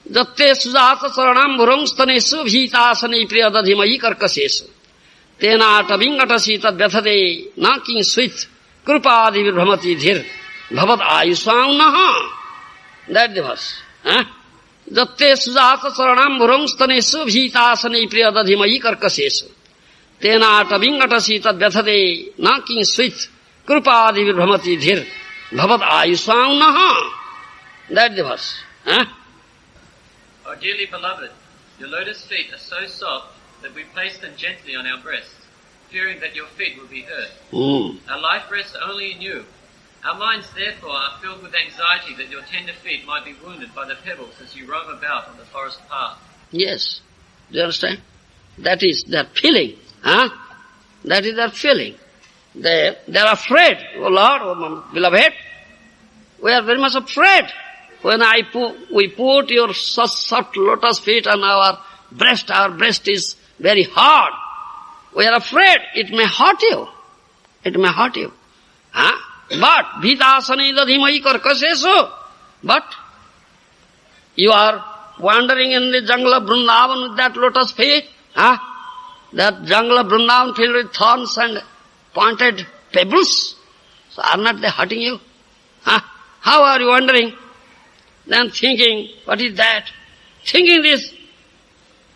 Jatte sujata saranam bhurang stanesu bhitasane priyadadhimayi karkasesu. Tena tabingatasi tad vyathade naking sweet krupadi vibhramati dhir bhavad ayusam naha. That's the verse. Jatte sujata saranam bhurang stanesu bhitasane priyadadhimayi karkasesu. Tena tabingatasi tad vyathade naking sweet krupadi vibhramati dhir bhavad ayusam naha. That's the verse. O dearly beloved, your lotus feet are so soft that we place them gently on our breasts, fearing that your feet will be hurt. Our life rests only in you. Our minds therefore are filled with anxiety that your tender feet might be wounded by the pebbles as you roam about on the forest path. Yes. Do you understand? That is that feeling. That is that feeling. They are afraid. Oh Lord, oh my beloved, we are very much afraid. When we put your soft lotus feet on our breast is very hard. We are afraid it may hurt you. It may hurt you. But, Bhitasane dadhimayi karkasesu. But, you are wandering in the jungle of Vrindavan with that lotus feet. That jungle of Vrindavan filled with thorns and pointed pebbles. So are not they hurting you? How are you wandering? Then thinking, what is that? Thinking this,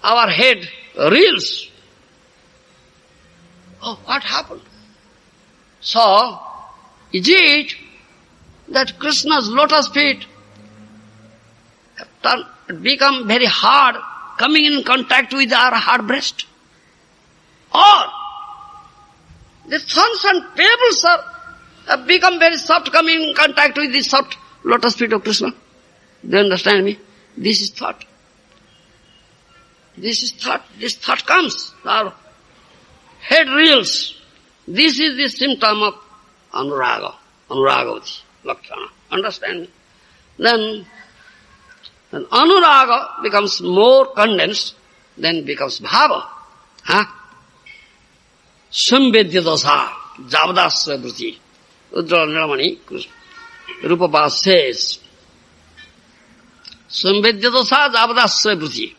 our head reels. Oh, what happened? So, is it that Krishna's lotus feet have become very hard, coming in contact with our hard breast? Or the thorns and pebbles have become very soft, coming in contact with the soft lotus feet of Krishna? Do you understand me? This is thought. This is thought. This thought comes. Our head reels. This is the symptom of anuraga. Anuragavati. Lakshana. Understand me? Then anuraga becomes more condensed, then becomes bhava. Samvedya dosa. Javadasya vritti. Udra Nilamani. Rupabha says, Samvedya dosa javadasya vritti.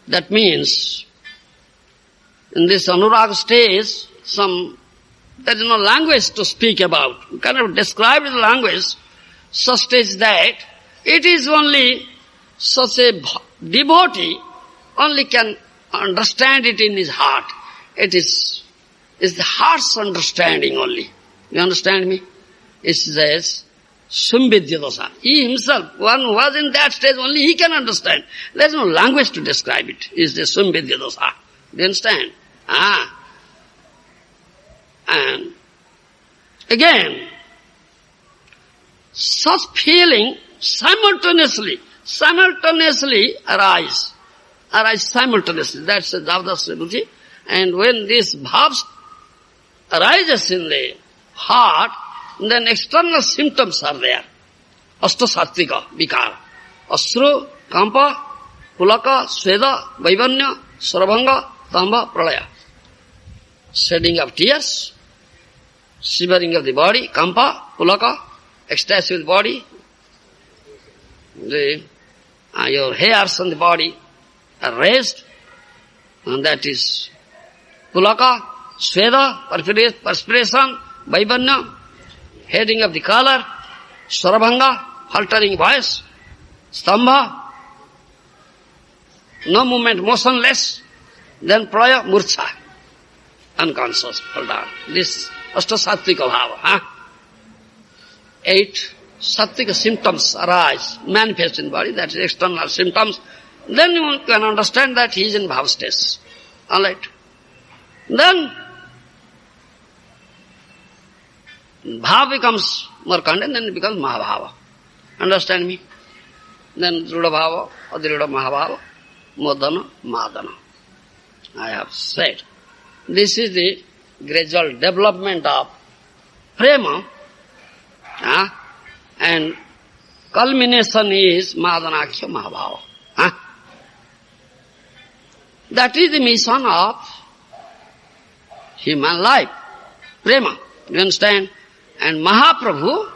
That means, in this anuraga stage, there is no language to speak about. You cannot describe the language, such stage that it is only such a devotee only can understand it in his heart. It is the heart's understanding only. You understand me? It says, Samvedya dosa. He himself, one who was in that stage, only he can understand. There is no language to describe it. It is the Samvedya dosa. Do you understand? And again, such feeling simultaneously arise simultaneously. That's the Javadasya vritti. And when this bhav arises in the heart, then external symptoms are there. Ashta sattvika, vikara. Asru, kampa, pulaka, sweda, vaivanya, sarabhanga, tamba, pralaya. Shedding of tears, shivering of the body, kampa, pulaka, ecstasy of the body, your hairs on the body are raised, and that is pulaka, sweda, perspiration, vaivanya, heading of the color, sarabhanga, faltering voice, stambha, no movement, motionless, then praya, murcha, unconscious, fall down. This ashta sattvika bhava. 8 sattvika symptoms arise, manifest in the body, that is external symptoms. Then you can understand that he is in bhava stage. Alright. Then bhava becomes more content, then it becomes mahabhava. Understand me? Then Druda bhava, Adhiruda mahabhava, Modana, Madana. I have said. This is the gradual development of prema, and culmination is Madanakhya Mahabhava. That is the mission of human life, prema. You understand? And Mahaprabhu,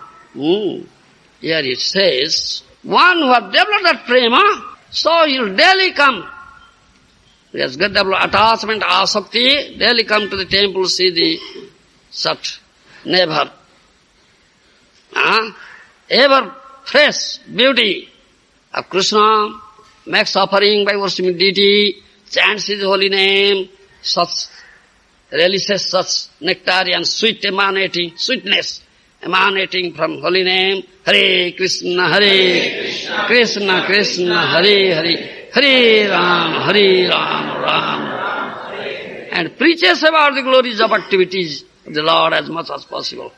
here it says, one who has developed that prema, so he will daily come. He has got developed attachment, asakti, daily come to the temple, see the Sat, never. Ever fresh beauty of Krishna, makes offering by worshipping deity, chants his holy name, such releases such nectarian sweetness emanating from holy name. Hare Krishna, Krishna Krishna, Hare Hare, Hare Ram, Ram Ram. And preaches about the glories of activities of the Lord as much as possible.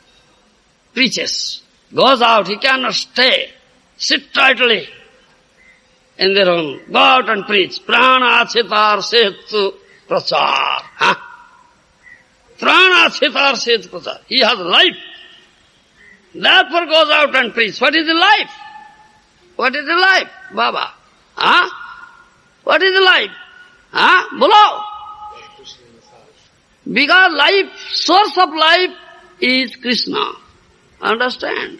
Preaches. Goes out, he cannot stay, sit tightly in their room. Go out and preach. Prana chitar setu prachar. Prana chitar setu prachar. He has life. Therefore goes out and preach. What is the life? What is the life, Baba? What is the life? Bolo. Because life, source of life is Krishna. Understand?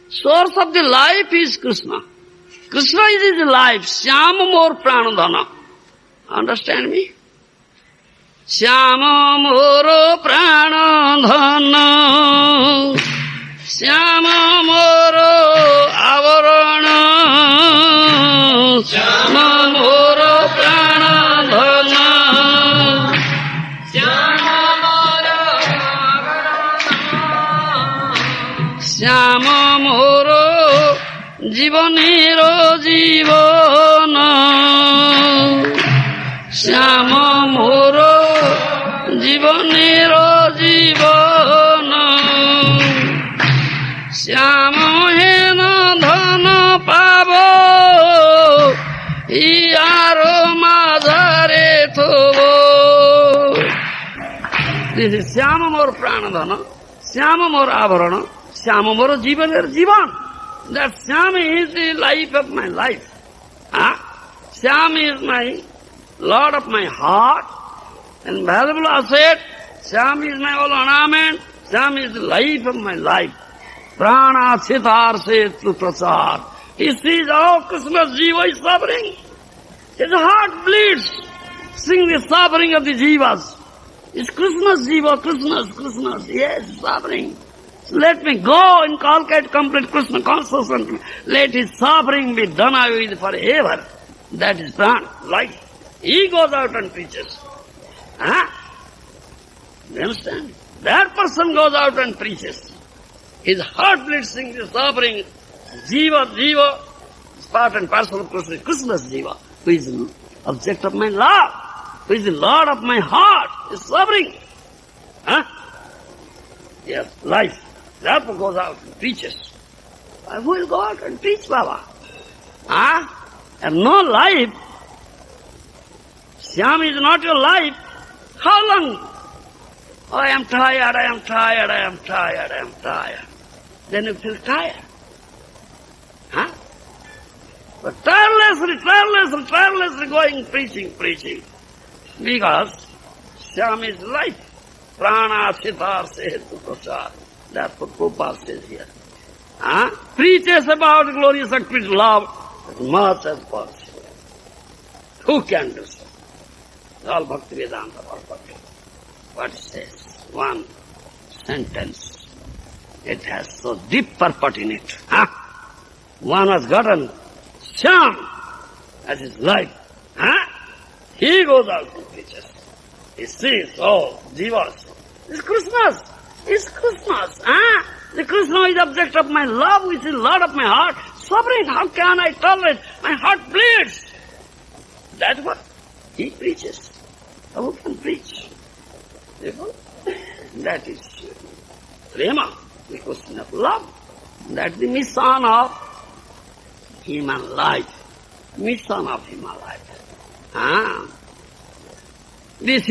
Source of the life is Krishna. Krishna is his life. Syama mor pranadhana. Understand me? Syama mor pranadhana. Syama mor avarana. Syama mor pranadhana. Syama mor জীবনের জীবন শ্যাম মোর জীবনের জীবন শ্যাম হেন ধন পাব ইয়ার মাঝারে থব শ্যাম মোর প্রাণধন শ্যাম মোর আভরণ শ্যাম মোর জীবনের জীবন. That Syam is the life of my life. Syam is my Lord of my heart, and valuable asset. Syam is my all ornament. Syam is the life of my life. Prana chitar setu prasad. He sees how Krishna's jiva is suffering. His heart bleeds, seeing the suffering of the jivas. It's Krishna's jiva, Krishna's. Yes, suffering. Let me go inculcate complete Krishna consciousness. Let his suffering be done away with forever. That is prana, life. He goes out and preaches. You understand? That person goes out and preaches. His heart bleeds, seeing the suffering. Jiva is part and parcel of Krishna. Krishna's jiva, who is the object of my love, who is the Lord of my heart, is suffering. Yes, life. Therefore goes out and preaches. Who will go out and preach, Baba? And no life. Syam is not your life. How long? Oh, I am tired. Then you feel tired. But tirelessly going preaching. Because Syam is life. Prana sitar setu prasad. That's what Prabhupada says here. Preaches about glorious activity love as much as possible. Who can do so? All Bhakti Vedanta Bhakti. What it says? One sentence. It has so deep purport in it. One has gotten Syam as his life. He goes out and preaches. He sees, jivas. It's Krishna's. It's Krishna's. The Krishna is the object of my love, which is the Lord of my heart. Suffering, how can I tolerate? My heart bleeds. That's what he preaches. Who can preach? That is prema, the question of love. That's the mission of human life. Mission of human life. This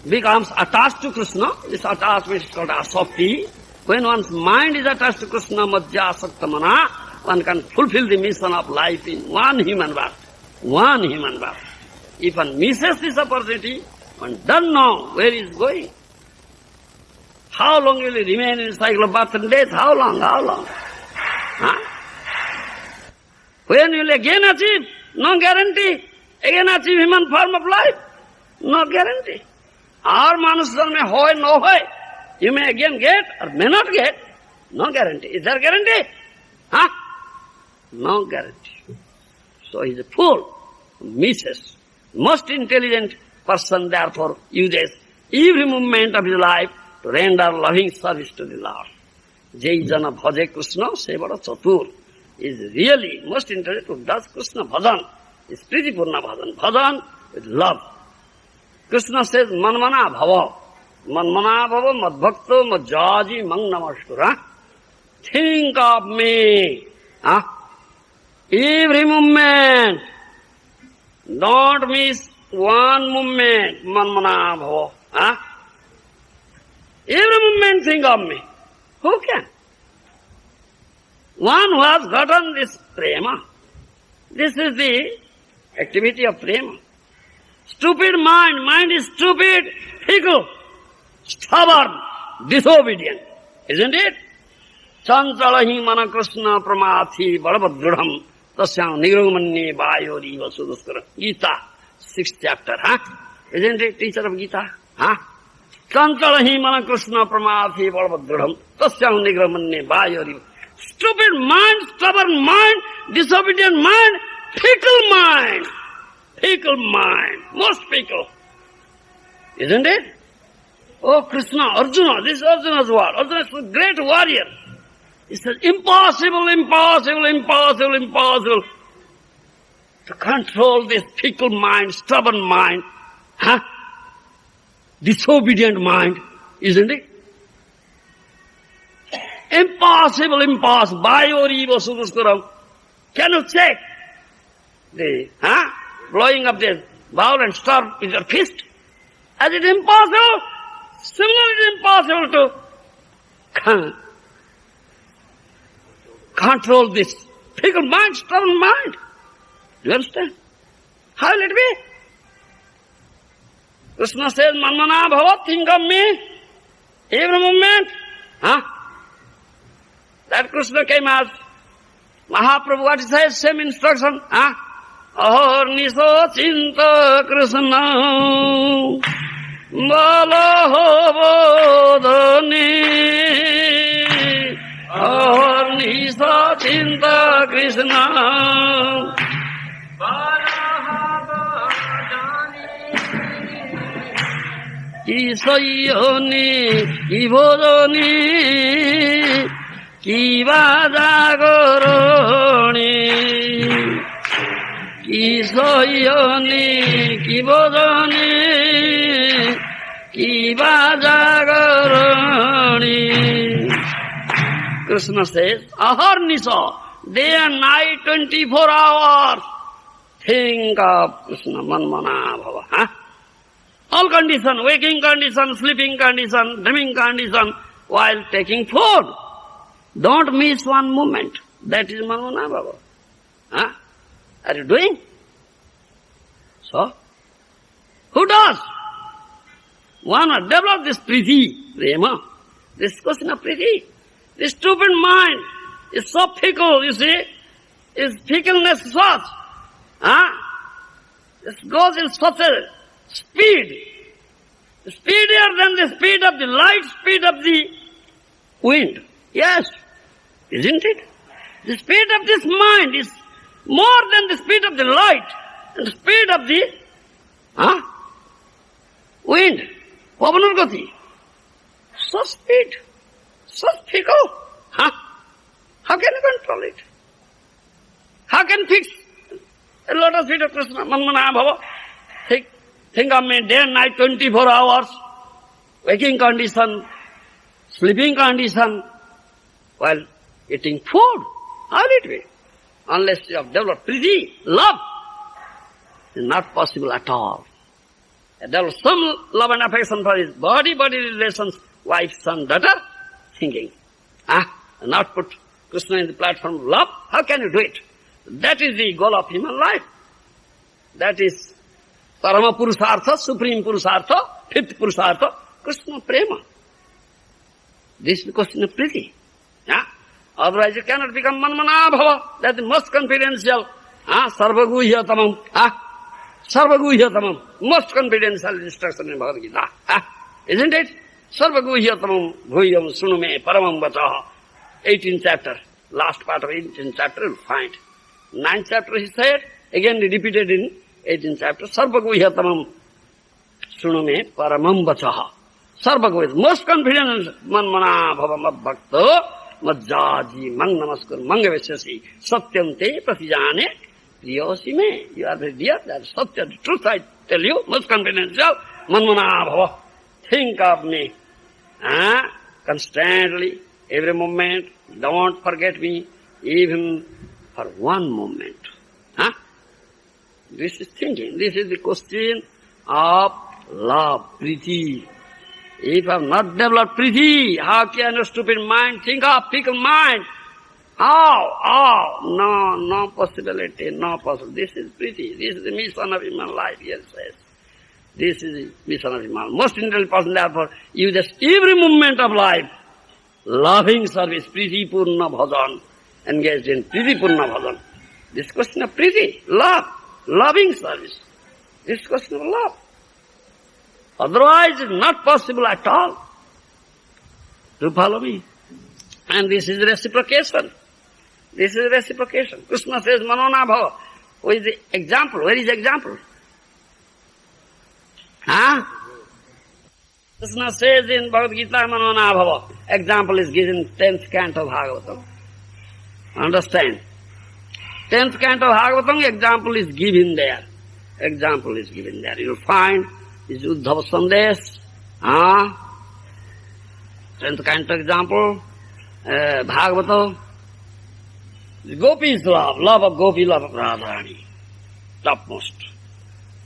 becomes attached to Krishna. This attachment is called asakti. When one's mind is attached to Krishna, madhya asaktamana, one can fulfill the mission of life in one human birth. One human birth. If one misses this opportunity, one doesn't know where he is going. How long will he remain in the cycle of birth and death? How long? When you will again achieve, no guarantee. Again achieve human form of life, no guarantee. Or Manusdhan may hoy, no hoy. You may again get or may not get, no guarantee. Is there guarantee? Huh? No guarantee. So he is a fool, misses. Most intelligent person therefore uses every moment of his life to render loving service to the Lord. Jai Jana Bhaje Krishna, say bada chatur, is really most intelligent who does Krishna bhajan, is Priti Purna bhajan, bhajan with love. Krishna says, Manmana bhava, Manmana bhava, Madbhakto, Madjaji, Mang Namaskura. Think of me, every moment. Don't miss one moment, Manmana bhava. Every moment think of me. Who can? One who has gotten this prema. This is the activity of prema. Stupid mind is stupid, fickle, stubborn, disobedient. Isn't it? Chanchalahi mana Krishna pramathi balabhadruham tasyam nirumanye vayori vasudaskara. Gita, 6th chapter, Isn't it, teacher of Gita? Chanchalahi mana Krishna pramathi balabhadruham tasyam nirumanye vayori. Stupid mind, stubborn mind, disobedient mind, fickle mind. Fickle mind, most fickle. Isn't it? Oh Krishna, Arjuna, this is Arjuna's word. Arjuna is a great warrior. He says, impossible to control this fickle mind, stubborn mind, disobedient mind, isn't it? Impossible. Vayori vasudaskaram. Can you check the blowing up the bowl and stir with your fist? As it is impossible, similarly it is impossible to control this fickle mind, stubborn mind. Do you understand? How will it be? Krishna says, Manmana bhava, think of me every moment. That Krishna came as Mahaprabhu, what he says, same instruction. Ahorniso chinta Krishna balaho bodhani. Ahorniso chinta Krishna balaho bodhani. Ki sayoni ki bodhani ki vajagarani. Ki sayoni ki bodhani ki vajagarani. Krishna says, Ahornisa, day and night, 24 hours, think of Krishna, Manmana bhava. All condition, waking condition, sleeping condition, dreaming condition, while taking food. Don't miss one moment. That is Manmana bhava. Are you doing? So, who does? One must develop this priti, prema, this question of priti. This stupid mind is so fickle, you see, is fickleness such. This goes in such a speed, speedier than the speed of the light, speed of the wind. Yes, isn't it? The speed of this mind is more than the speed of the light and the speed of the wind. Pavanurgati. So speed, so fickle. How can you control it? How can you fix a lotus feet of Krishna? Manmana bhava. Think of me day and night, 24 hours, waking condition, sleeping condition, while eating food. How will it be? Unless you have developed priti, love, it's not possible at all. Develop some love and affection for his body relations, wife, son, daughter, thinking. Not put Krishna in the platform of love. How can you do it? That is the goal of human life. That is Parama Purusartha, Supreme Purusartha, 5th Purusartha, Krishna Prema. This is the question of priti. Otherwise it cannot become manmana bhava. That is most confidential. Sarvaguhyatamam. Sarvaguhyatamam. Most confidential instruction in Bhagavad Gita. Isn't it? Sarvaguhyatamam bhuyam sunume paramam vachaha. 18th chapter. Last part of 18th chapter you'll find. 9th chapter he said, again repeated in 18th chapter. Sarvaguhyatamam sunume paramam vachaha. Sarvaguhyatamam. Most confidential manmana bhava madbhakta. Majjaji mang namaskar mangaveshyasi satyam te pratijane priyosi me. You are very dear, that is satya, the truth I tell you, most confidential, manmana bhava. Think of me, constantly, every moment, don't forget me, even for one moment. This is thinking, this is the question of love, priti. If I have not developed priti, how can a stupid mind think of fickle mind? How? No possibility, no possibility. This is priti. This is the mission of human life, here it says. This is the mission of human life. Most intelligent person, therefore, uses every moment of life, loving service, priti purna bhajan, engaged in priti purna bhajan. This question of priti, love, loving service. This question of love. Otherwise, it's not possible at all. Do you follow me? And this is reciprocation. This is reciprocation. Krishna says, Manona bhava. Where is the example? Where is the example? Krishna says in Bhagavad Gita, Manona bhava. Example is given in 10th canto of Bhagavatam. Understand? 10th canto of Bhagavatam, example is given there. Example is given there. You will find is Uddhava Sandesh, 10th canto example, Bhagavata, Gopi's love of Gopi, love of Radharani, topmost.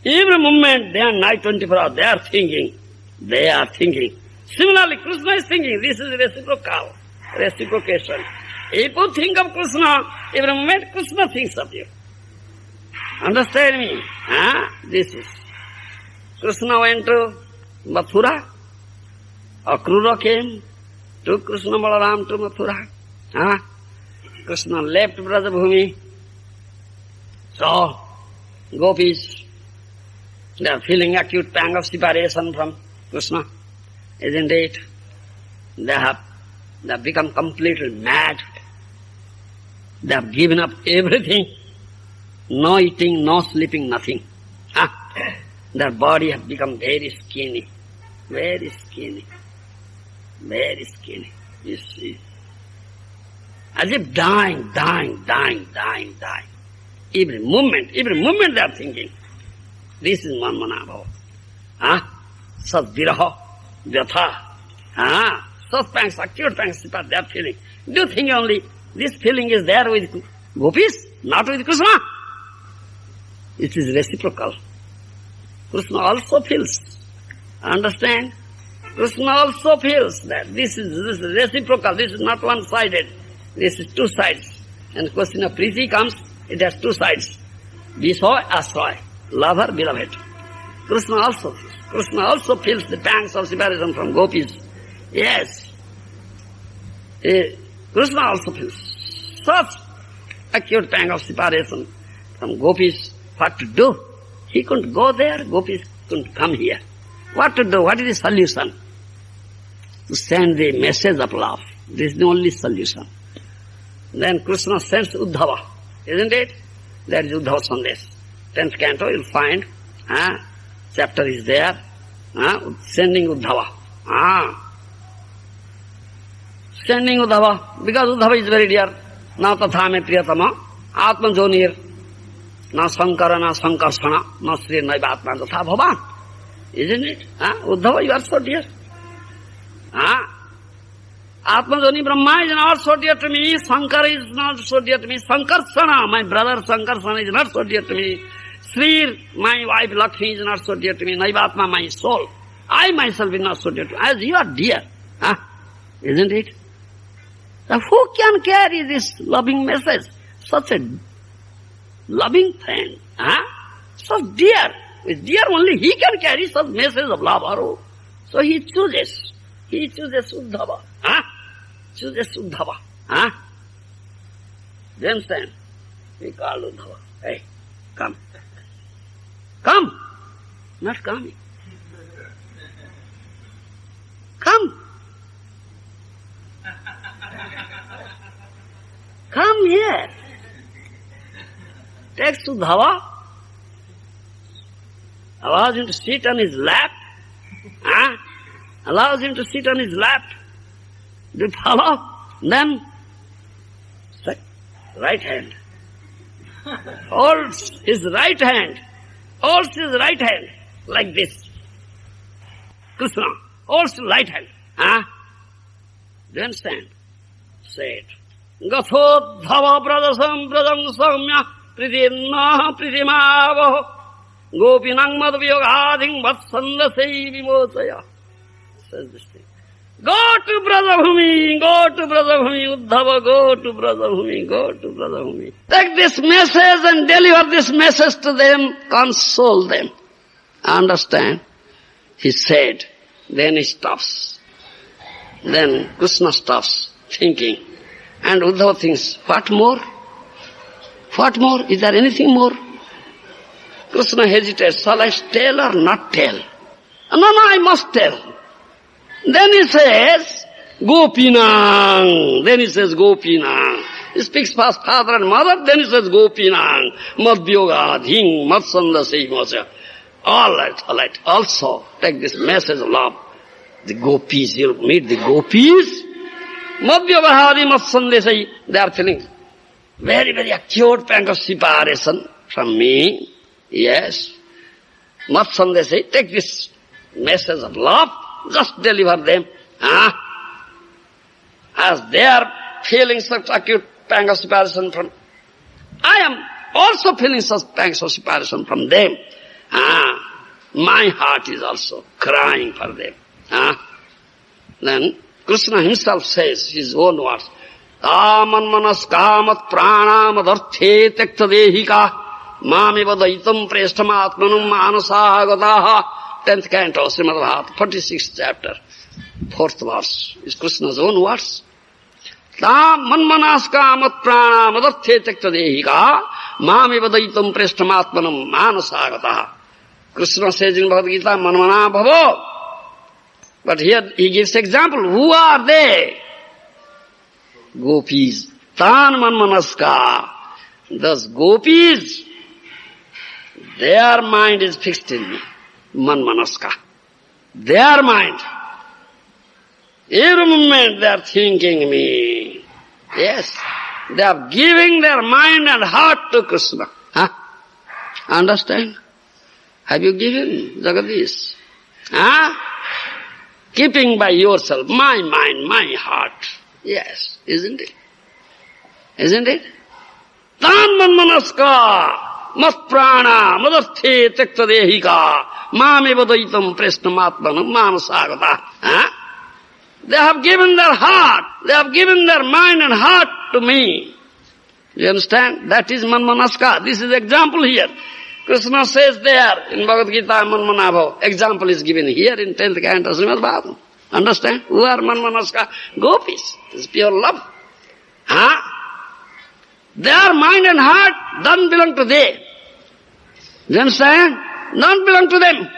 Every moment, day and night, 24 hours, they are thinking. Similarly, Krishna is thinking. This is reciprocation. If you think of Krishna, every moment Krishna thinks of you. Understand me? This is. Krishna went to Mathura. Akrura came, took Krishna Balaram to Mathura. Krishna left Brajabhumi. So, gopis, they are feeling acute pang of separation from Krishna. Isn't it? They have become completely mad. They have given up everything. No eating, no sleeping, nothing. Their body has become very skinny. Very skinny. Very skinny. You see. As if dying. Every moment they are thinking. This is manmana bhava. Sadviraha, vyatha. Such pangs, acute pangs, they are feeling. Do you think only this feeling is there with gopis, not with Krishna? It is reciprocal. Krishna also feels. Understand? Krishna also feels that this is reciprocal, this is not one-sided. This is two sides. And question of priti comes, it has two sides. Visoy, asoy, lover, beloved. Krishna also feels the pangs of separation from gopis. Yes. Krishna also feels such acute pang of separation from gopis. What to do? He couldn't go there, gopis couldn't come here. What to do? What is the solution? To send the message of love. This is the only solution. Then Krishna sends Uddhava, isn't it? That is Uddhava Sandesh. 10th canto, you'll find, chapter is there, sending Uddhava. Sending Uddhava, because Uddhava is very dear. Na tatha me priyatama, atma jonir, na sankara, na sankarsana, na sri naiva atma tatha bhavan. Isn't it? Uddhava, you are so dear. Atma joni Brahma is not so dear to me, Sankara is not so dear to me, Sankarsana, my brother Sankarsana is not so dear to me, Sri, my wife Lakshmi is not so dear to me, Naivatma, my soul, I myself is not so dear to me, as you are dear. Isn't it? Now who can carry this loving message? Such a loving friend, so dear. With dear only he can carry such message of love. So he chooses Uddhava. Do you understand? He called Uddhava. Hey, come. Come. Not coming. Come. Come here. Takes Uddhava, allows him to sit on his lap, allows him to sit on his lap. Do you follow? Then, right hand. Holds his right hand like this. Krishna holds his right hand. Do you understand? Say it. Gathodhava pradasam pradam samya pritinna pritimavo gopinang madviyogadhing vatsandasai vimosaya. Says this thing. Go to Brajabhumi, Uddhava, go to Brajabhumi. Take this message and deliver this message to them, console them. Understand? He said, then he stops. Then Krishna stops thinking. And Uddhava thinks, what more? What more? Is there anything more? Krishna hesitates, shall I tell or not tell? No, I must tell. Then he says, Gopinang. He speaks past father and mother, then he says, Gopinang. Madhyogadhing, matsandasai mosya. All right. Also, take this message of love. The gopis, you'll meet the gopis. Madhyogadhing, matsandasai. They are feeling very, very acute pang of separation from me. Yes. Matsandasai, take this message of love. Just deliver them. As they are feeling such acute pang of separation from, I am also feeling such pangs of separation from them. My heart is also crying for them. Then Krishna himself says his own words. Manmanas kamat prana madarthe tekta dehika mami vadaitam preshtamatmanam manasagataha. 10th canto, Srimad Bhagavatam, 46th chapter, 4th verse, is Krishna's own words. Tam manmanas kamat prana madarthe tekta dehika mami vadaitam preshtamatmanam manasagataha. Krishna says in Bhagavad Gita, manmana bhavo. But here he gives example. Who are they? Gopis. Tan manmanaska. Thus gopis, their mind is fixed in me. Manmanaska. Their mind. Every moment they are thinking me. Yes. They are giving their mind and heart to Krishna. Understand? Have you given Jagadish? Keeping by yourself, my mind, my heart. Yes, isn't it? Isn't it? Tan manmanaska, mat prana, madarthe tekta dehika, mame vadaitam preshnamatmanam manasagata. They have given their heart, they have given their mind and heart to me. You understand? That is manmanaska. This is example here. Krishna says there in Bhagavad Gita, manmanabhav. Example is given here in 10th canto Srimad Bhagavatam. Understand? Who are manmanaska? Gopis. This is pure love. Their mind and heart don't belong to them. You understand? Don't belong to them.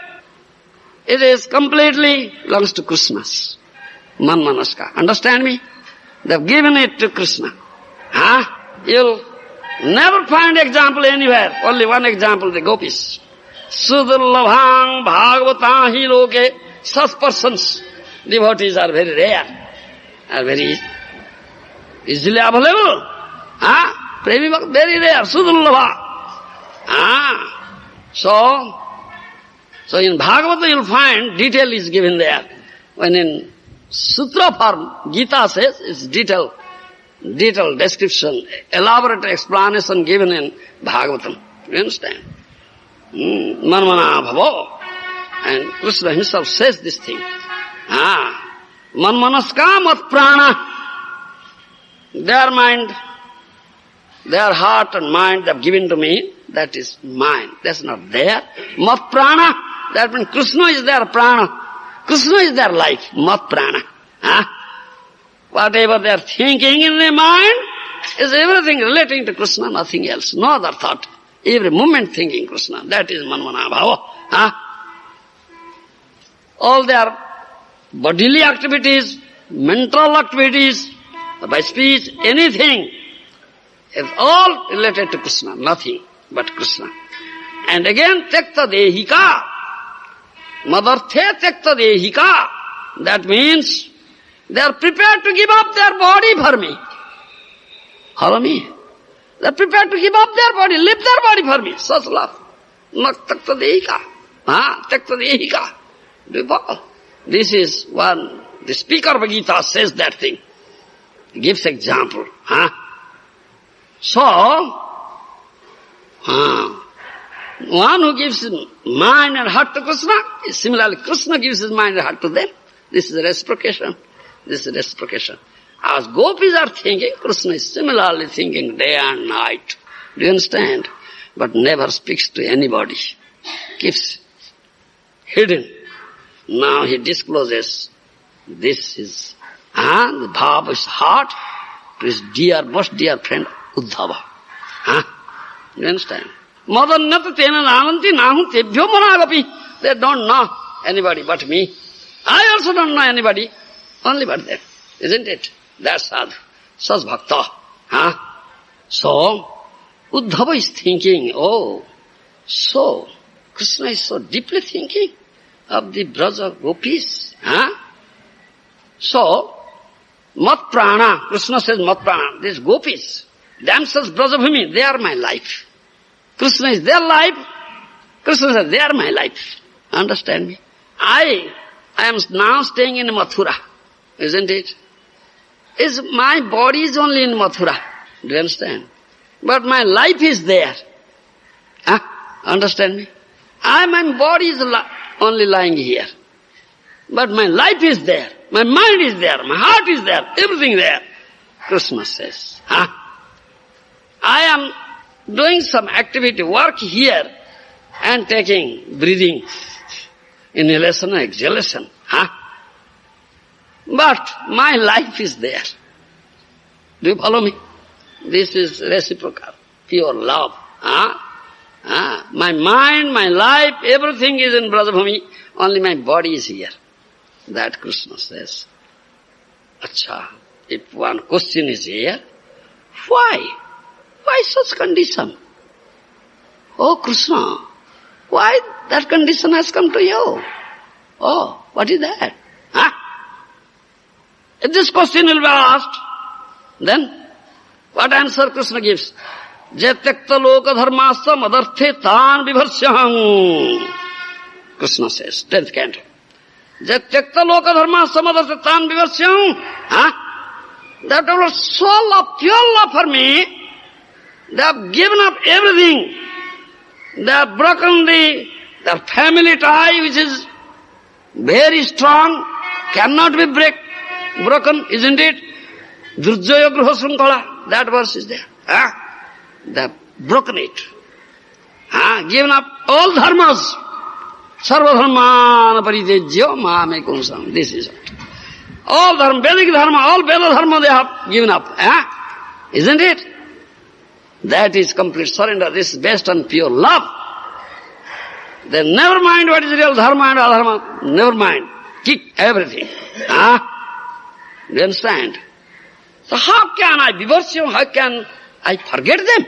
It is completely belongs to Krishna's. Manmanaska. Understand me? They have given it to Krishna. You'll never find example anywhere. Only one example, the gopis. Sudurlabhang bhagavata hi loke. Such persons, devotees are very rare, are very easily available. Premi Bhakti, very rare, Sudurlabha. So in Bhagavata you'll find detail is given there. When in Sutra form, Gita says it's detailed description, elaborate explanation given in Bhagavatam. You understand? Manmana bhavo. And Krishna himself says this thing. Manmanaska mat prana. Their mind, their heart and mind they have given to me, that is mine. That's not there. Mat prana, that means Krishna is their prana. Krishna is their life. Mat prana. Whatever they are thinking in their mind, Is everything relating to Krishna, nothing else, no other thought. Every moment thinking Krishna, that is Manmana Bhava. All their bodily activities, mental activities, by speech, anything, is all related to Krishna, nothing but Krishna. And again, Tekta Dehika, Madarthe Tekta Dehika, that means they are prepared to give up their body for me. Follow me? They are prepared to give up their body, leave their body for me. Such love. Tekta Dehika. Tekta Dehika. Do you follow? This is one, the speaker of Gita says that thing. He gives example. So, one who gives his mind and heart to Krishna, similarly Krishna gives his mind and heart to them. This is reciprocation. This is reciprocation. As gopis are thinking, Krishna is similarly thinking day and night. Do you understand? But never speaks to anybody. Keeps hidden. Now he discloses. This is the bhava of his heart to his dear, most dear friend Uddhava. You understand? Madannata tena nananti nahu tebhyo managapi. They don't know anybody but me. I also don't know anybody, only but them. Isn't it? That's sadhu. Sas bhakta. So, Uddhava is thinking, so Krishna is so deeply thinking of the Braja gopis. So, Mat Prana, Krishna says Mat Prana, these gopis, damsels Brajabhumi, they are my life. Krishna is their life, Krishna says they are my life. Understand me? I am now staying in Mathura, isn't it? My body is only in Mathura, do you understand? But my life is there. Understand me? My body is only lying here. But my life is there, my mind is there, my heart is there, everything there. Krishna says, I am doing some activity, work here, and taking breathing, inhalation and exhalation. But my life is there. Do you follow me? This is reciprocal, pure love. My mind, my life, everything is in Brajabhumi, only my body is here. That Krishna says. Acha, if one question is here, why? Why such condition? Oh Krishna, why that condition has come to you? Oh, what is that? If this question will be asked, then what answer Krishna gives? Jatyakta loka dharmasya madarthe tan vibharsyaham. Krishna says, 10th canto. Jatyakta loka dharmasya madarthe tan vibharsyaham. That was so love, pure love for me, they have given up everything. They have broken their family tie, which is very strong, cannot be broken, isn't it? Durjaya Gruha Srunkala, that verse is there. They have broken it. Given up all dharmas. Sarva dharmana paritejya mahame kumsam. This is it. All dharma, Vedic dharma, all Veda dharma they have given up. Isn't it? That is complete surrender. This is based on pure love. They never mind what is real dharma and adharma. Never mind. Kick everything. Do you understand? So how can I divorce you? How can I forget them?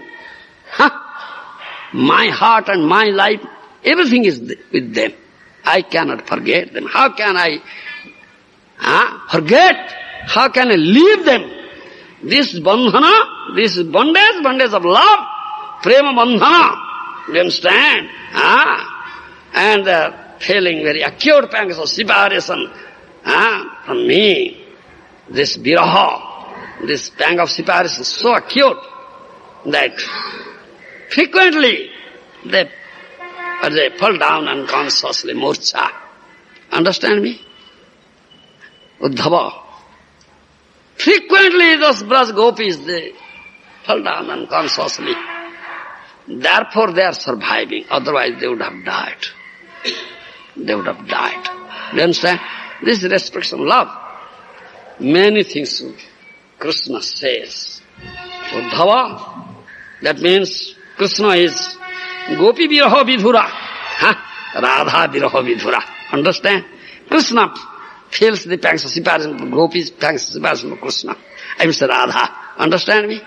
My heart and my life, everything is with them. I cannot forget them. How can I forget? How can I leave them? This bandhana, this is bondage of love, prema bandhana. Do you understand? And feeling very acute pangs of separation from me. This viraha, this pang of separation is so acute that frequently they fall down unconsciously, murcha. Understand me? Uddhava. Frequently those Braj gopis, they fall down unconsciously. Therefore they are surviving, otherwise they would have died. They would have died. Do you understand? This is restriction love. Many things Krishna says. Uddhava, that means Krishna is Gopi Viraha Vidhura. Radha Viraha Vidhura. Understand? Krishna feels the pangs of separation, Gopis pangs of separation of Krishna. I mean Radha. Understand me?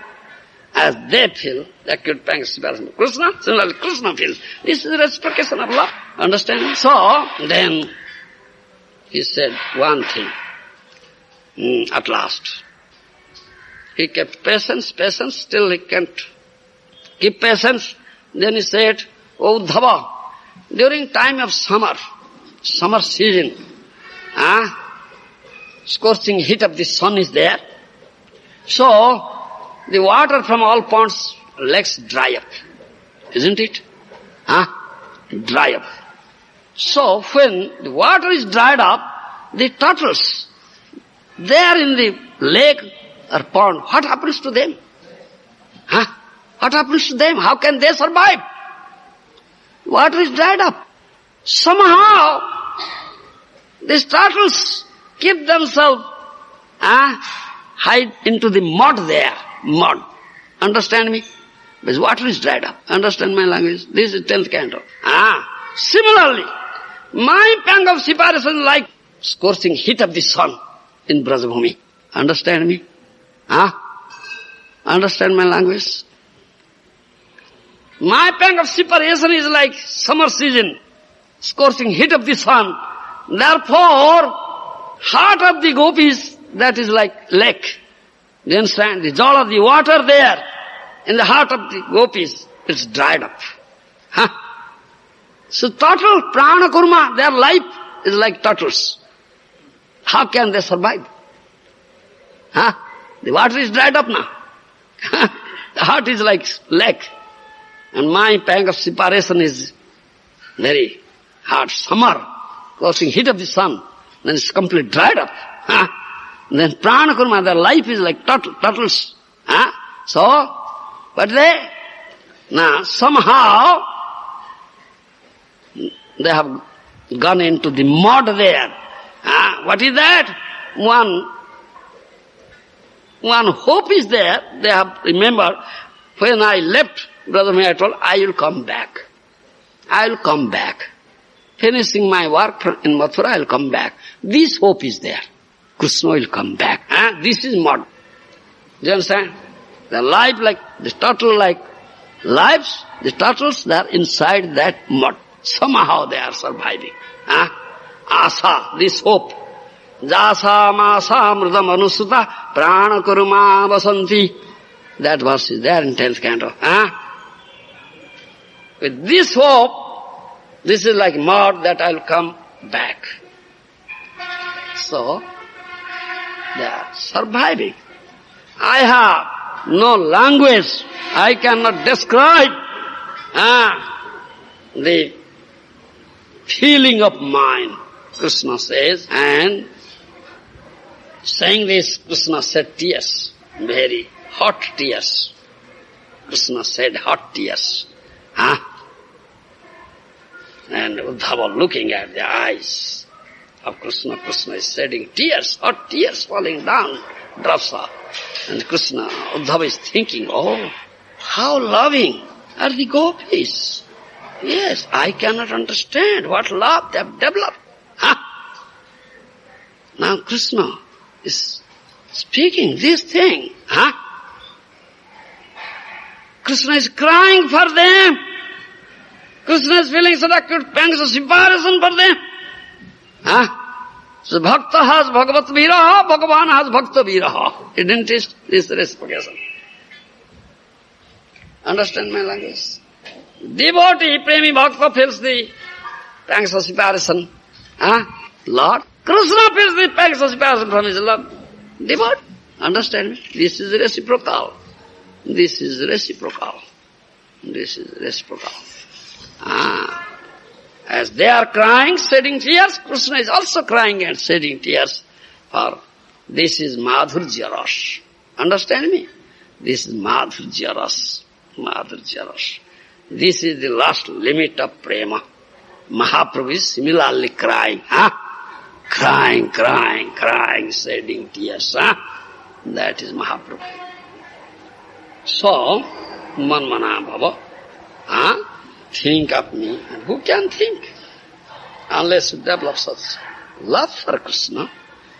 As they feel the acute pangs of separation of Krishna, similarly Krishna feels. This is the reciprocation of love. Understand me? So, then he said one thing. At last. He kept patience, still he can't keep patience. Then he said, O Uddhava, during time of summer season, scorching heat of the sun is there. So, the water from all ponds, lakes dry up. Isn't it? Dry up. So, when the water is dried up, the turtles, there in the lake or pond, what happens to them? What happens to them? How can they survive? Water is dried up. Somehow, these turtles keep themselves hide into the mud there. Mud. Understand me? Because water is dried up. Understand my language? This is 10th canto. Similarly, my pang of separation like scorching heat of the sun in Brajabhumi. Understand me? Understand my language? My pang of separation is like summer season, scorching heat of the sun. Therefore, heart of the gopis, that is like lake. Do you understand? The jal of the water there, in the heart of the gopis, it's dried up. So turtle, prana kurma, their life is like turtles. How can they survive? The water is dried up now. The heart is like lake. And my pang of separation is very hard. Summer, causing heat of the sun, then it's completely dried up. Then prana kurma, their life is like turtles. So, but they, now somehow, they have gone into the mud there. What is that? One hope is there. They have remembered, when I left Brajabhumi, I told, I will come back. I will come back. Finishing my work in Mathura, I will come back. This hope is there. Krishna will come back. This is mud. Do you understand? The life like, the turtle like lives, the turtles, they are inside that mud. Somehow they are surviving. Asa, this hope. Jasa masa mridam anusuta prana kuruma vasanti. That verse is there in 10th canto. With this hope, this is like mud that I'll come back. So, they are surviving. I have no language. I cannot describe the feeling of mine, Krishna says. And saying this, Krishna shed tears, very hot tears. Krishna said hot tears. And Uddhava looking at the eyes of Krishna, Krishna is shedding tears, hot tears falling down, drops off. And Krishna, Uddhava is thinking, oh, how loving are the gopis. Yes, I cannot understand what love they have developed. Now Krishna is speaking this thing. Krishna is crying for them. Krishna is feeling such acute pangs of separation for them. So bhakta has bhagavat viraha, Bhagavan has bhakta viraha. Isn't it? This reciprocation. Understand my language? Devotee, premi bhakta feels the pangs of separation. Lord, Krishna feels the pangs of separation from his love. Devotee, understand me? This is reciprocal. This is reciprocal. This is reciprocal. As they are crying, shedding tears, Krishna is also crying and shedding tears. For this is Madhurya Ras. Understand me? This is Madhurya Ras. Madhurya Ras. This is the last limit of prema. Mahaprabhu is similarly crying. Crying, crying, crying, shedding tears. That is Mahaprabhu. So, manmana bhava, think of me. And who can think? Unless you develop such love for Krishna,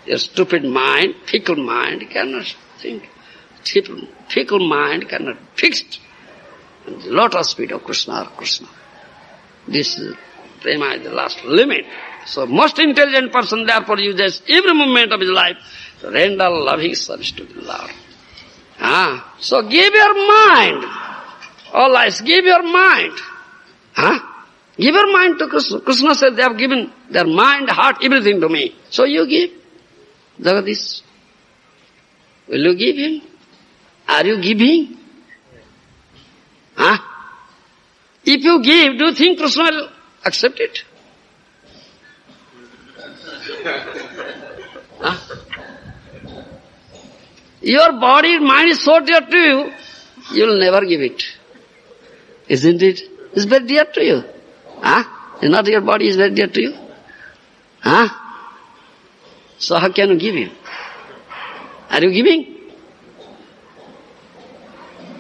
your stupid mind, fickle mind cannot think. Fickle mind cannot fix the lotus feet of Krishna or Krishna. This prema is the last limit. So most intelligent person therefore uses every moment of his life to render loving service to the Lord. So give your mind. All lies, give your mind. Give your mind to Krishna. Krishna said they have given their mind, heart, everything to me. So you give. Jagadish. Will you give him? Are you giving? If you give, do you think Krishna will accept it? Your body, mind is so dear to you, you will never give it. Isn't it? It's very dear to you. Is not your body is very dear to you? So how can you give him? Are you giving?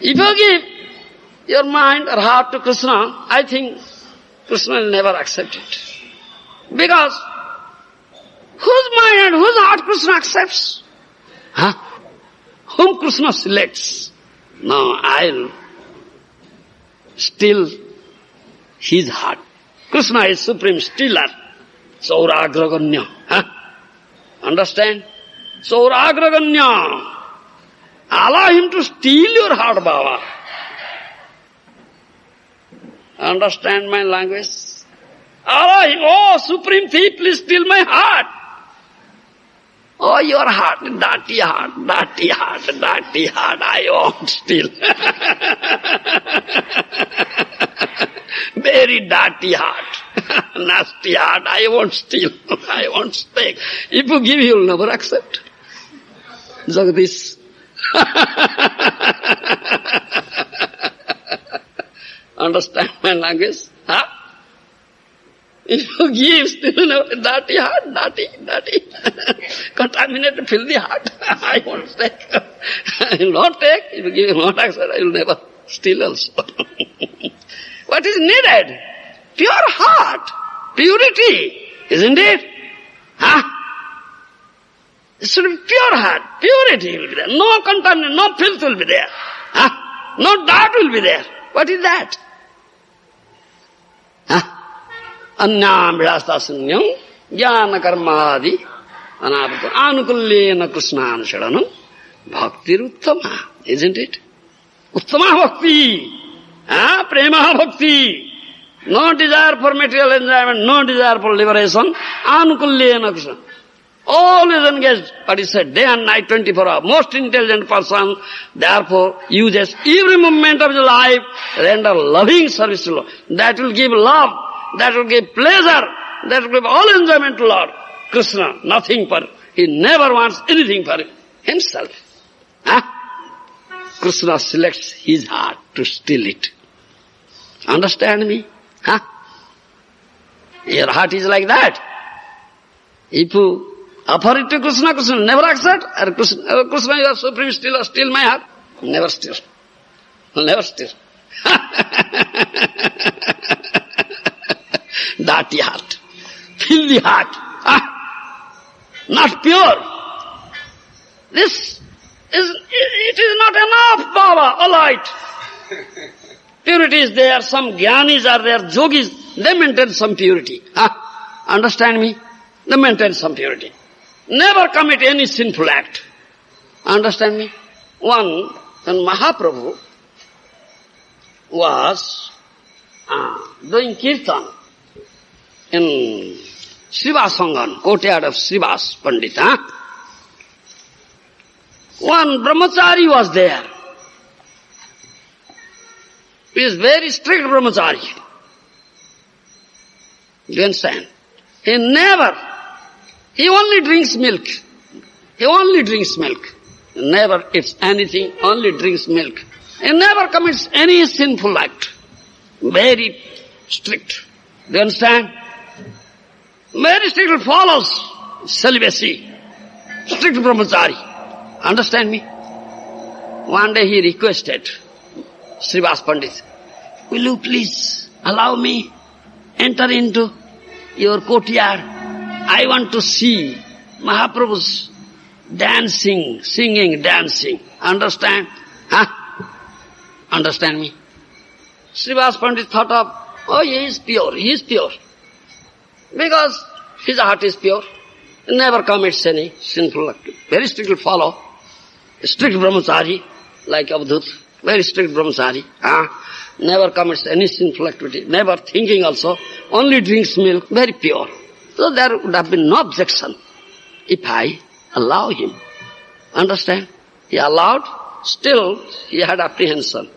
If you give your mind or heart to Krishna, I think Krishna will never accept it. Because whose mind and whose heart Krishna accepts? Whom Krishna selects? No, I'll steal his heart. Krishna is supreme stealer. Sauragraganya. Understand? Sauragraganya. Allow him to steal your heart, Baba. Understand my language? Allow him, oh, supreme thief, please steal my heart. Oh, your heart, dirty heart, dirty heart, dirty heart, I won't steal. Very dirty heart, nasty heart, I won't steal, I won't take. If you give, he will never accept. Jagadish. Understand my language? If you give, still dirty heart, dirty. Contaminated, filthy heart. I won't take. I will not take. If you give him not accept, I will never steal also. What is needed? Pure heart, purity, isn't it? It should be pure heart, purity will be there. No contamination, no filth will be there. No dirt will be there. What is that? Anyam vidastasanyam jnana karmadi anapita anukulyena krishnanusharanam bhaktir uttama. Isn't it? Uttama bhakti. Prema bhakti. No desire for material enjoyment, no desire for liberation. Anukulyena krishna. Always engaged, what is said, day and night, 24 hours. Most intelligent person, therefore, uses every moment of his life, render loving service to Lord. That will give love, that will give pleasure, that will give all enjoyment to Lord. Krishna, nothing for, he never wants anything for himself. Krishna selects his heart to steal it. Understand me? Your heart is like that. If you offer it to Krishna, Krishna never accept. Krishna, you are supreme stealer, steal my heart. Never steal. Never steal. Dirty heart. Filthy heart. Not pure. It is not enough, Baba, all right. Purity is there, some jnanis are there, yogis, they maintain some purity. Understand me? They maintain some purity. Never commit any sinful act. Understand me? When Mahaprabhu was doing kirtan in Srivasangan, courtyard of Srivas Pandit. One brahmachari was there. He is very strict brahmachari. You understand? He only drinks milk. He only drinks milk. He never eats anything, only drinks milk. He never commits any sinful act. Very strict. Do you understand? Very strict follows celibacy. Strict brahmachari. Understand me? One day he requested Srivas Pandit, will you please allow me enter into your courtyard? I want to see Mahaprabhu's dancing, singing, dancing. Understand? Huh? Understand me? Srivas Pandit thought of, oh, he is pure. Because his heart is pure. He never commits any sinful act. Very strictly follow. Strict brahmachari, like Avadhut. Very strict brahmachari. Never commits any sinful activity. Never thinking also. Only drinks milk. Very pure. So there would have been no objection if I allow him. Understand? He allowed. Still, he had apprehension.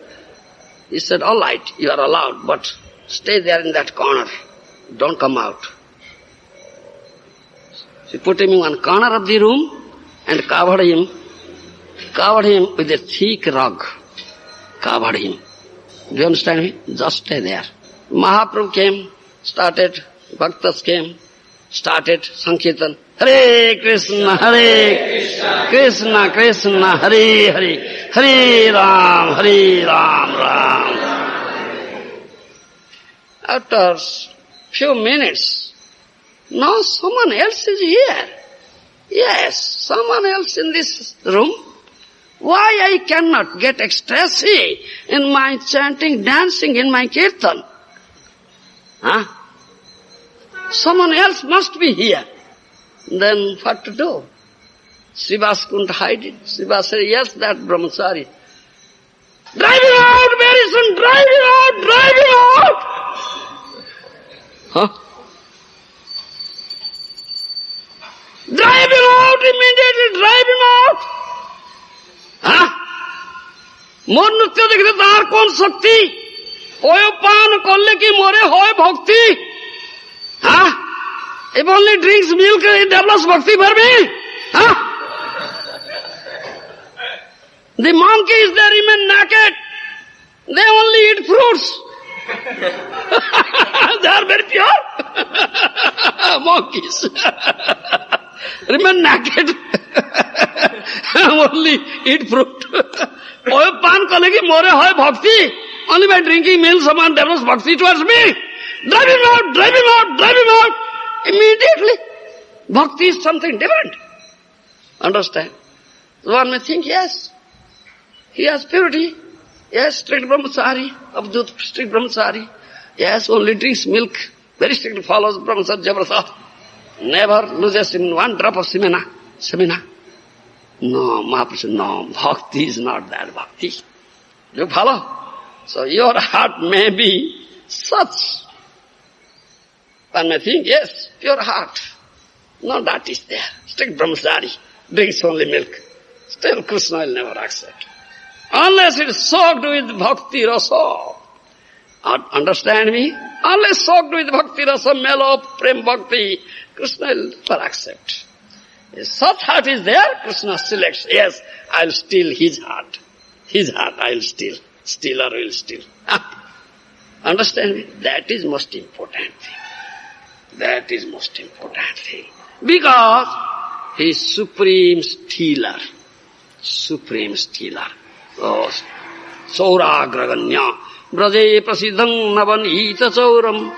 He said, all right, you are allowed, but stay there in that corner. Don't come out. She put him in one corner of the room and covered him with a thick rug. Covered him. Do you understand me? Just stay there. Mahaprabhu came, started, Bhaktas came, started Sankirtan. Hare Krishna, Krishna Krishna, Hare Hare, Hare Ram, Ram. After few minutes, no, someone else is here. Yes, someone else in this room. Why I cannot get ecstasy in my chanting, dancing, in my kirtan? Someone else must be here. Then what to do? Srivas couldn't hide it. Srivas said, yes, that brahmachari. Drive him out very soon, drive him out! Drive him out immediately, drive him out! मोर नृत्य देखते तार कौन शक्ति ओय पान करले की मोरे होय भक्ति if only drinks milk it develops bhakti for me the monkeys they remain naked they only eat fruits they are very pure monkeys remain naked only eat fruit ओय पान करले की मोरे होय भक्ति only by drinking milk someone develops bhakti towards me drive him out immediately bhakti is something different understand so one may think yes he has purity yes strict brahmachari Avadhut strict brahmachari yes only drinks milk very strictly follows brahmacharya vrata never loses in one drop of semina No, Mahaprabhu said, no, bhakti is not that bhakti. Do you follow? So your heart may be such. One may think, yes, pure heart. No, that is there. Strict brahmachari, drinks only milk. Still Krishna will never accept. Unless it is soaked with bhakti rasa. Understand me? Unless soaked with bhakti rasa, mellow, prem bhakti, Krishna will never accept. If such heart is there, Krishna selects, yes, I will steal his heart. His heart I will steal. Stealer will steal. Understand me? That is most important thing. Because he is supreme stealer. Oh, Sauragraganya. Braje prasidham navanita chauram.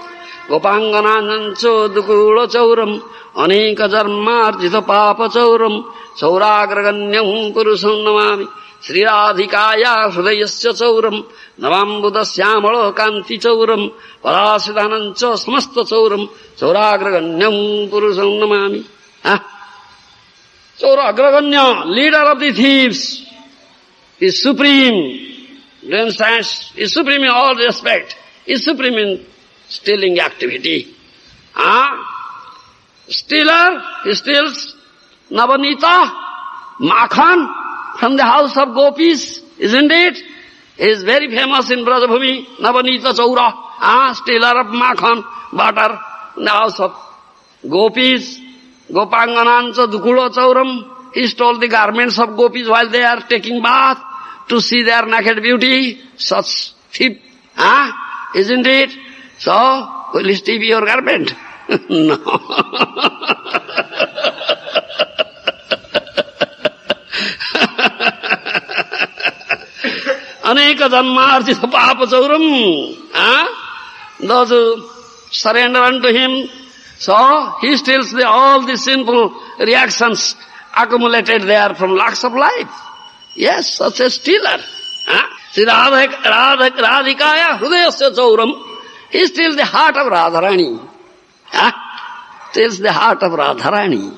Gopangananancho dukula chauram. Aneka jarmarjita papa chauram. Sauragraganyam purusam namami. Sri Radhikaya hridayasya chauram. Navambudasyamal kanti chauram. Parasidanancha samasta chauram. Sauragraganyam purusam namami. Sauragraganya, leader of the thieves, is supreme. Do you understand? Is supreme in all respect. Is supreme in stealing activity. Stealer, he steals Navanita, Makhan from the house of gopis, isn't it? He is very famous in Brajabhumi, Navanita Chaura, stealer of Makhan, butter in the house of gopis. Gopanganancha Dukula Chauram, he stole the garments of gopis while they are taking bath to see their naked beauty. Such thief, isn't it? So, will he steal your garment? No. aneka janmarjita papa chauram. Those who surrender unto him, so he steals all the sinful reactions accumulated there from lakhs of life. Yes, such a stealer. See Radhikaya Hrudayasya Chauram. He steals the heart of Radharani. Steals the heart of Radharani.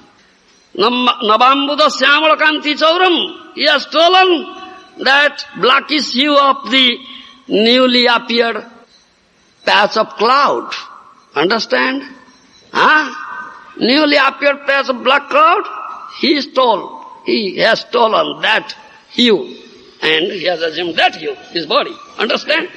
Navambuddha Syamala Kanti Chauram. He has stolen that blackish hue of the newly appeared patch of cloud. Understand? Newly appeared patch of black cloud, he has stolen that hue. And he has assumed that hue, his body. Understand?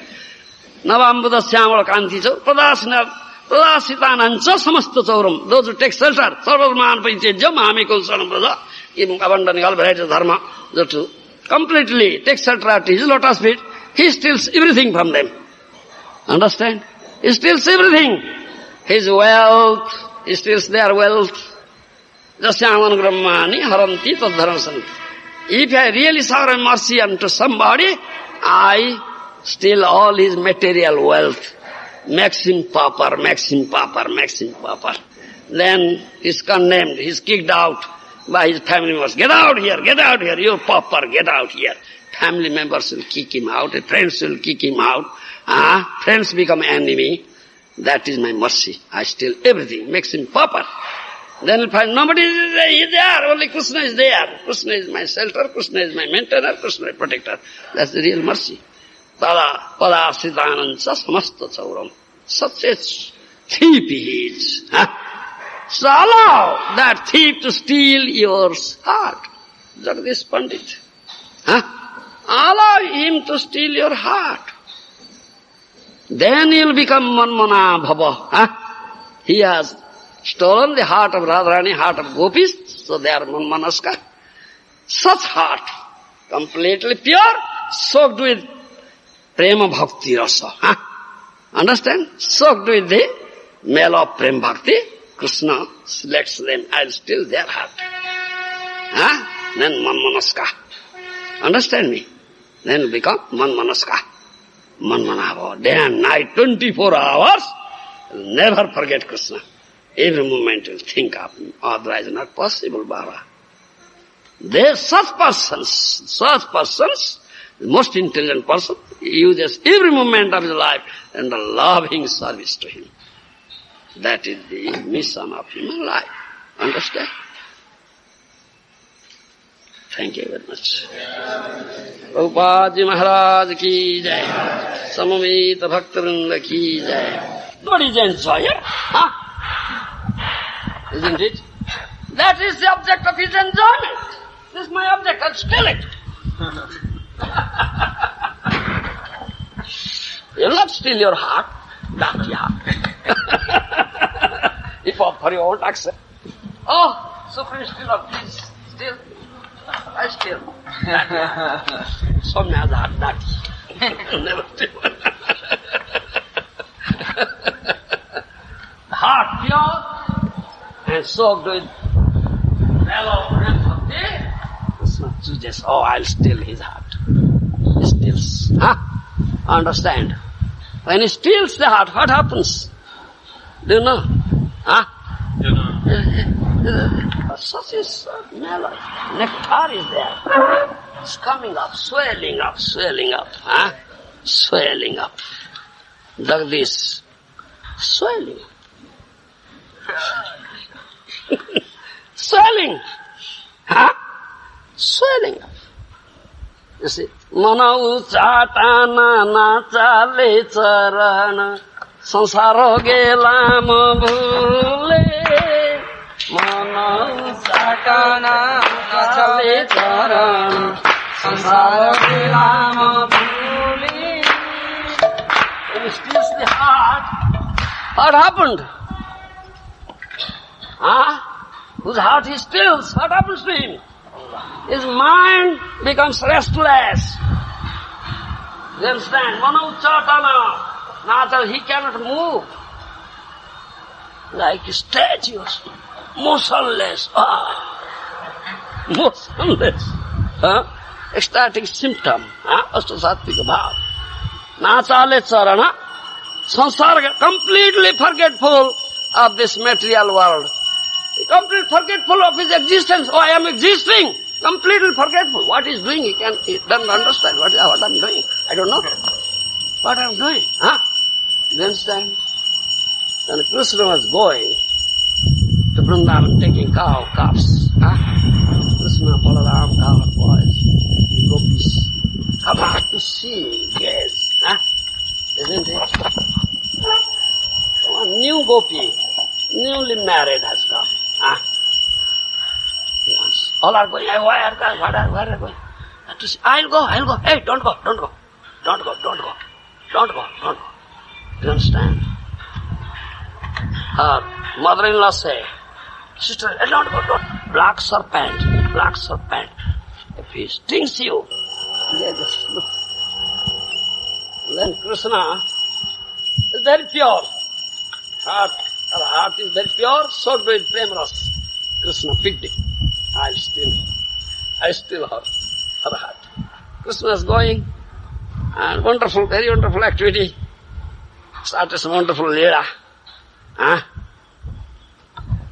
Navambuddha Syamala Kanti Chauram. Pradasitanancha samasta chauram. Those who take shelter, sarvarman paitejya mahamikul sanamprada, abandoning all varieties of dharma, those who completely take shelter at his lotus feet, he steals everything from them. Understand? He steals everything. His wealth, he steals their wealth. Jasyaman grammani haranti tadharansan. If I really shower mercy unto somebody, I steal all his material wealth. Makes him pauper. Then he's condemned, he's kicked out by his family members. Get out here, you pauper, get out here. Family members will kick him out, friends will kick him out. Friends become enemy. That is my mercy. I steal everything, makes him pauper. Then he'll find nobody is there, only Krishna is there. Krishna is my shelter, Krishna is my maintainer, Krishna is my protector. That's the real mercy. Pada siddhanancha samasta chauram. Such a thief he is. So allow that thief to steal your heart. Jagadish Pandit. Allow him to steal your heart. Then you'll become manmana bhava. He has stolen the heart of Radharani, heart of gopis, so they are manmanaska. Such heart, completely pure, soaked with prema bhakti rasa. Understand? Soaked with the mela of prema bhakti, Krishna selects them, I'll steal their heart. Then manmanaska. Understand me? Then will become manmanaska. Manmanava. Day and night, 24 hours, you'll never forget Krishna. Every moment you'll think of him. Otherwise not possible, Baba. There's such persons, the most intelligent person, uses every moment of his life and the loving service to him. That is the mission of human life. Understand? Thank you very much. Prabhupada Ji Maharaj ki jai. Samamita Bhaktivinoda ki jai. Nobody is enjoyer, Isn't it? That is the object of his enjoyment. This is my object, I'll steal it. You'll not steal your heart, dirty heart. If offer you won't accept. Oh, Supreme stealer, please, steal. I steal. Some has heart dirty. Never steal. Heart pure and soaked with mellow breath of day. Krishna chooses, I'll steal his heart. He steals. Understand? When he steals the heart, what happens? Do you know? Such is mellow. Nectar is there. It's coming up, swelling up. Swelling up. Like this. Swelling. Swelling. Swelling up. You see, mana uchatana na chale charana sansaro gelama bhule mana uchatana na chale charana sansaro gelama bhule. When he steals the heart, what happened? Whose heart he steals, what happens to him? His mind becomes restless. You understand? Manauchatana. Now he cannot move. Like statues. Motionless. Motionless. ecstatic symptom. Astasatvika bhav. Nachale charana. Sansara, completely forgetful of this material world. Completely forgetful of his existence. Oh, I am existing. Completely forgetful. What he's doing, he doesn't understand what I'm doing. I don't know what I'm doing. You understand? When Krishna was going to Vrindavan taking calves, Krishna, Balaram, cow boys, the gopis come out to see, gaze, isn't it? A new gopi, newly married has come. Yes. All are going, where are you going? To see, I'll go. Hey, don't go. You understand? Her mother-in-law say, sister, don't go. Black serpent. If he stings you, they just look. Then Krishna is very pure. Her heart is very pure, so do it Premras. Krishna picked it. I steal her heart. Krishna is going, and wonderful, very wonderful activity. Started some wonderful leela.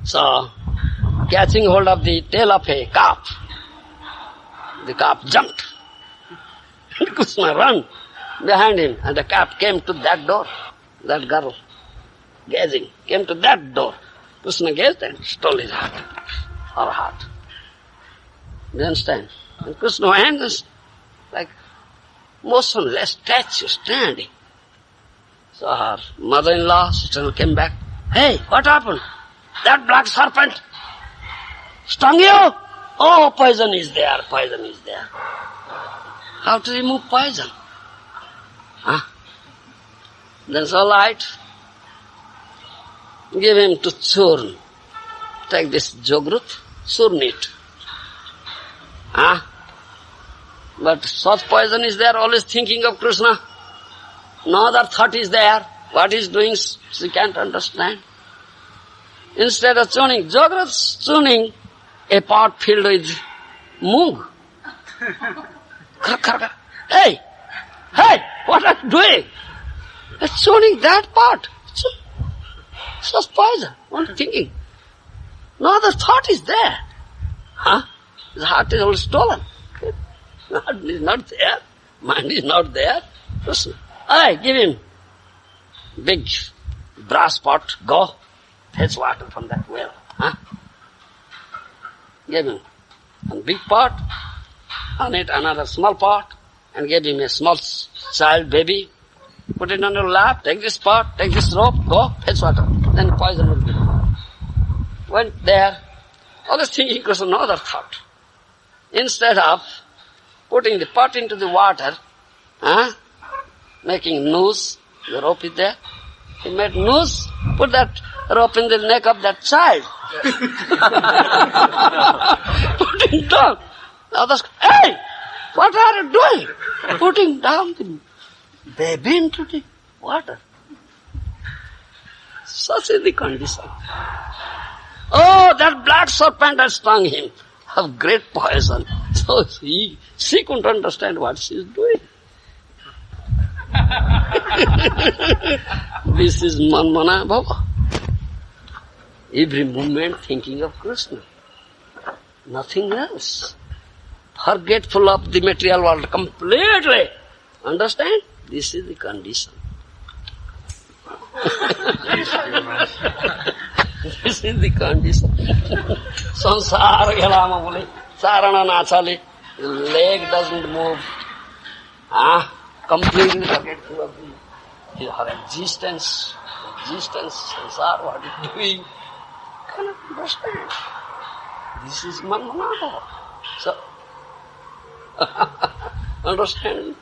So, catching hold of the tail of a calf, the calf jumped. And Krishna ran behind him, and the calf came to that door. That girl, gazing, came to that door. Krishna gazed and stole his heart, her heart. Do you understand? And Krishna went like motionless statue standing. So her mother-in-law, sister came back. Hey, what happened? That black serpent stung you? Oh, poison is there. How to remove poison? That's all right. Give him to churn. Take this jogrut, churn it. But such poison is there, always thinking of Krishna. No other thought is there. What he's doing, she can't understand. Instead of churning, jogrut's churning a pot filled with moong. Hey, what are you doing? It's churning that pot. Such poison. What thinking? No other thought is there. His heart is all stolen. Heart is not there. Mind is not there. Listen. Give him big brass pot. Go fetch water from that well. Give him a big pot. On it another small pot. And gave him a small child baby. Put it on your lap. Take this pot. Take this rope. Go fetch water. Then poison will be. Went there. Always thinking Krishna, no other thought. Instead of putting the pot into the water, making noose, the rope is there. He made noose, put that rope in the neck of that child. Putting down. Others, hey, what are you doing? Putting down the baby into the water. Such is the condition. Oh, that black serpent has stung him. Of great poison. So she couldn't understand what she is doing. This is Manmana Bhava. Every moment thinking of Krishna. Nothing else. Forgetful of the material world completely. Understand? This is the condition. This is the condition. Sansara gelama bole, charana nachale, the leg doesn't move. Completely forgetful of her existence, sansara, what is doing. Cannot understand. This is Manmana. So, understand?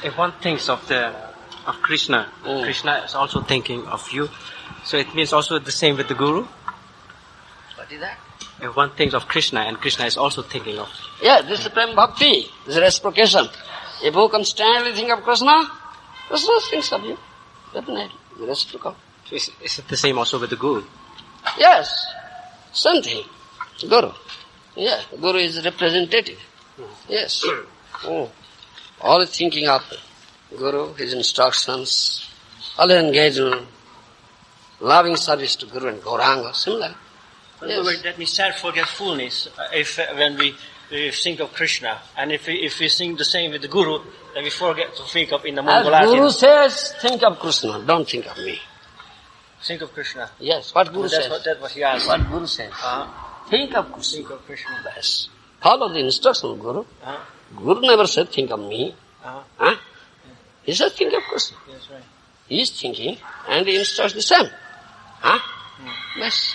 If one thinks of Krishna, Krishna is also thinking of you. So it means also the same with the Guru. What is that? If one thinks of Krishna and Krishna is also thinking of. Yeah, this is Prem Bhakti. This is reciprocation. If you constantly think of Krishna, Krishna thinks of you. Definitely. Reciprocal. Is it the same also with the Guru? Yes. Same thing. Guru. Yeah. Guru is representative. Yes. Always thinking of Guru, his instructions, always engaged in loving service to Guru and Gauranga, similar. Yes. That means self-forgetfulness. When we think of Krishna, and if we think the same with the Guru, then we forget to think of in the As Mongol Guru says, think of Krishna, don't think of me. Think of Krishna. Yes, what Guru says. That's what he asked. What Guru says. Think of Krishna. Think of Krishna. Yes. Follow the instruction of Guru. Guru never said, think of me. He said, think of Krishna. That's right. He is thinking, and he instructs the same. Yes.